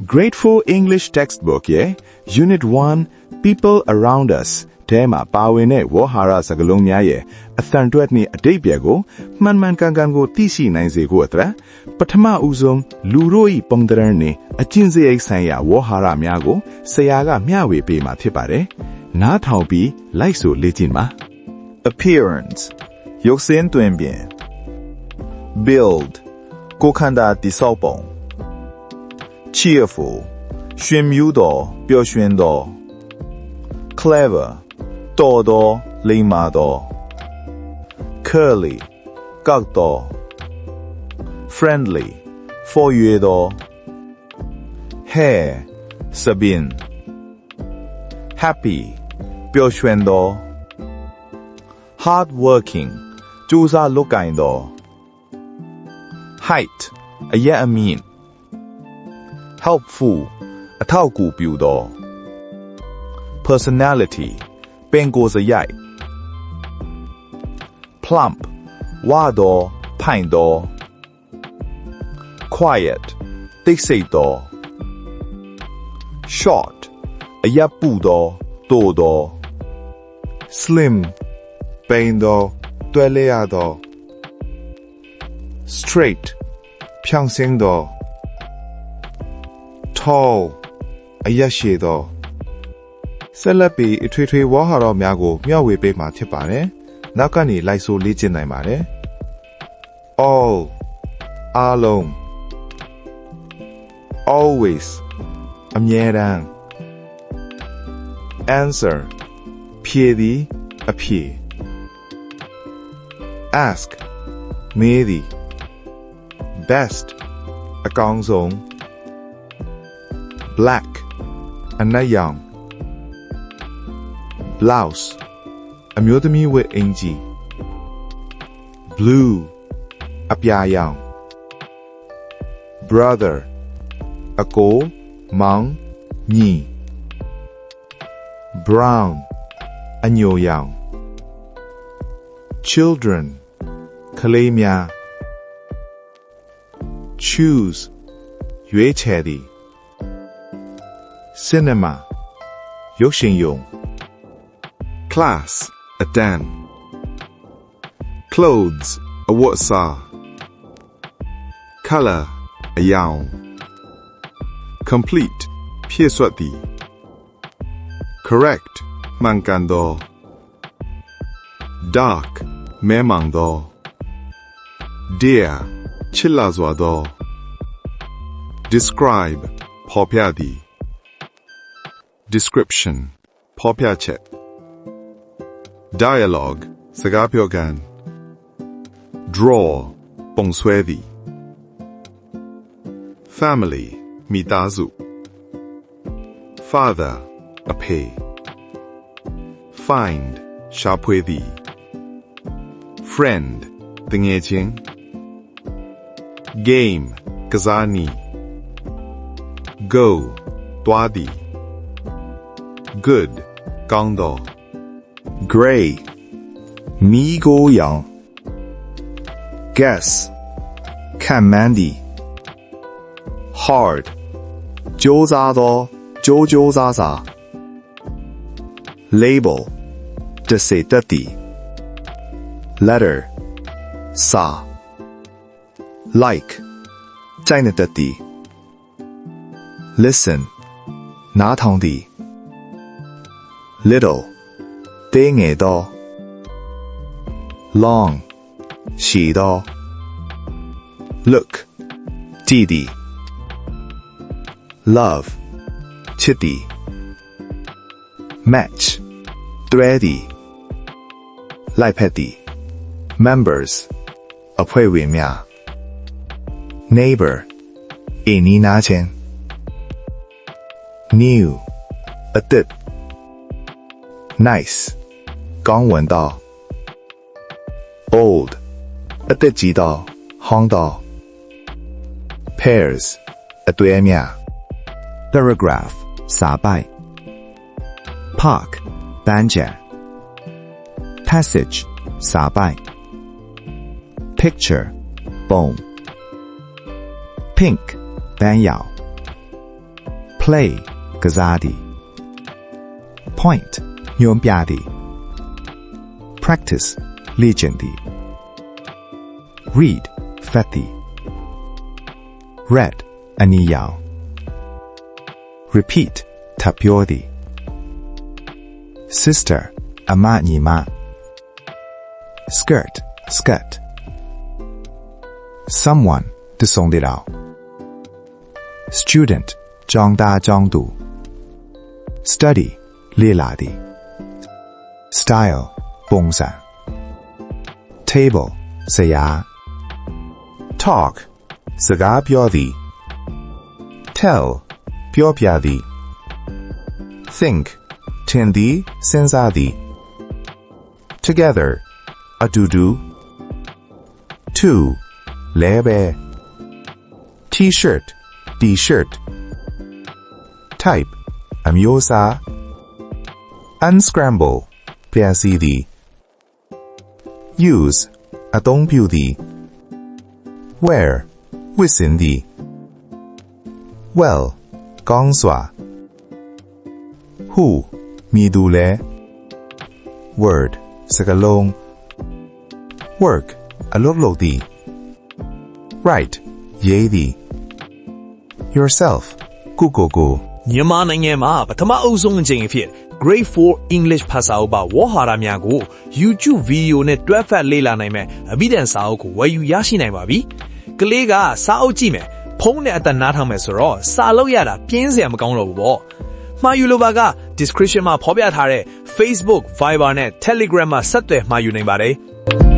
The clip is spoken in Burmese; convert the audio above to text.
Grateful English textbook ရဲ့ Unit 1 People Around Us ထဲမှာပါဝင်တဲ့ဝေါ်ဟာရစကားလုံးများရဲ့အသံတွက်နှင့်အဓိပ္ပာယ်ကိုမှန်မှန်ကန်ကန်ကိုသိရှိနိုင်စေဖို့အတွက်ပထမဦးဆုံးလူတို့၏ပုံသဏ္ဍာန်နှင့်အကျင့်စရိတ်ဆိုင်ရာဝေါ်ဟာရများကိုဆရာကမျှဝေပေးမှာဖြစ်ပါတယ်။နားထောင်ပြီးလိုက်ဆိုလေ့ကျင့်ပါ Appearance ရုပ်ဆင်းတွင်ပြင် Build ကိုခန္ဓာတည်ဆောက်ပုံ Cheerful ရွှင်မြူးသောပျော်ရွှင်သော Clever တော်သောလိမ္မာသော Curly ကောက်သော Friendly ဖော်ရွေသော Hair စပင် Happy ပျော်ရွှင်သော Hardworking ကြိုးစားလုပ်ကိုင်သော Height အရက်အမြင့် Helpful အထောက်အကူပြုသော Personality ပင်ကိုယ်စရိုက် Plump ဝါသောဖိုင်သော Quiet တိတ်ဆိတ်သော Short အရပ်ပုသောတိုးသော Slim ပိန်သောတွဲလျရသော Straight ဖြောင့်စင်းသော Tall အရက်ရှည်သောဆက်လက်ပြီးအထွေထွေဝေါ်ဟာရများကိုမျှဝေပေးမှာဖြစ်ပါတယ်။နောက်ကနေလိုက်ဆိုလေ့ကျင့်နိုင်ပါတယ်။ All အားလုံး Always အမြဲတမ်း Answer ဖြေသည်အဖြေ Ask မေးသည် Best အကောင်းဆုံး Black အနက်ရောင် Blouse အမျိုးသမီးဝတ်အင်္ကျီ Blue အပြာရောင် Brother အကိုမောင်ညီ Brown အညိုရောင် Children ကလေးများ Choose ရွေးချယ်သည် Cinema ရုပ်ရှင်ရုံ Class အတန်း Clothes အဝတ်အစား Color အရောင် Complete ဖြည့်စွက်သည် Correct မှန်ကန်သော Dark မဲမှန်သော Dear ချစ်လာစွာသော Describe ဖော်ပြသည် Description ဖော်ပြချက် Dialogue စကားပြောကန် Draw ပုံဆွဲသည် Family မိသားစု Father အဖေ Find ရှာဖွေသည် Friend တငယ်ချင်း Game ကစားနည်း Go သွားသည် Good ကောင်းသော Gray မီးခိုးရောင် Guess ခန့်မှန်းသည် Hard ကြိုးစားသောကြိုးကြိုးစားစာ Label တစေတတ်သည် Letter စာ Like ကြိုက်နေတတ်သည် Listen နားထောင်သည် Little သေးငယ်သော Long ရှည်သော Look ကြည့်သည် Love ချစ်သည် Match တွဲသည် လိုက်ဖက်သည် Members အဖွဲ့ဝင်များ Neighbor အိမ်နီးနားချင်း New အသစ် Nice ကောင်းဝင်သော Old အသက်ကြီးသောဟောင်းသော Pairs အသွဲများ Paragraph စာပိုက် Park ပန်းခြံ Passage စာပိုက် Picture ပုံ Pink ပန်းရောင် play ကစားသည် point ညွှန်ပြသည် practice လေ့ကျင့်သည် read ဖတ်သည် red အနီရောင် repeat ထပ်ပြောသည် sister အမညီမ skirt skirt someone တစ်စုံတစ်ယောက် student ကျောင်းသားကျောင်းသူ study လေ့လာသည် style ပုံစံ table ဇယား talk စကားပြောသည် tell ပြောပြသည် think ထင်သည်စဉ်းစားသည် together အတူတူ two လဲပဲ t-shirt t-shirt type အမျိုးအစား unscramble ပြန်စီသည် use အသုံးပြုသည် wear ဝတ်ဆင်သည် well ကောင်းစွာ who မည်သူလဲ word စကားလုံး work အလုပ်လုပ်သည် write ရေးသည် yourself ကိုကိုကို မြန်မာနိုင်ငံမှာပထမအဦးဆုံးအကြိမ်အဖြစ် Grade 4 English ဘာသာအုပ်ပါဝေါ်ဟာရများကို YouTube ဗီဒီယိုနဲ့တွဲဖက်လေ့လာနိုင်မယ်အဘိဓမ္မာစာအုပ်ကိုဝယ်ယူရရှိနိုင်ပါပြီ။ကလေးကစာအုပ်ကြည့်မယ်ဖုန်းနဲ့အတန်နားထောင်မယ်ဆိုတော့စာလုပ်ရတာပြင်းစရာမကောင်းတော့ဘူးပေါ့။မှာယူလိုပါက description မှာဖော်ပြထားတဲ့ Facebook, Viber နဲ့ Telegram မှာဆက်သွယ်မှာယူနိုင်ပါတယ်။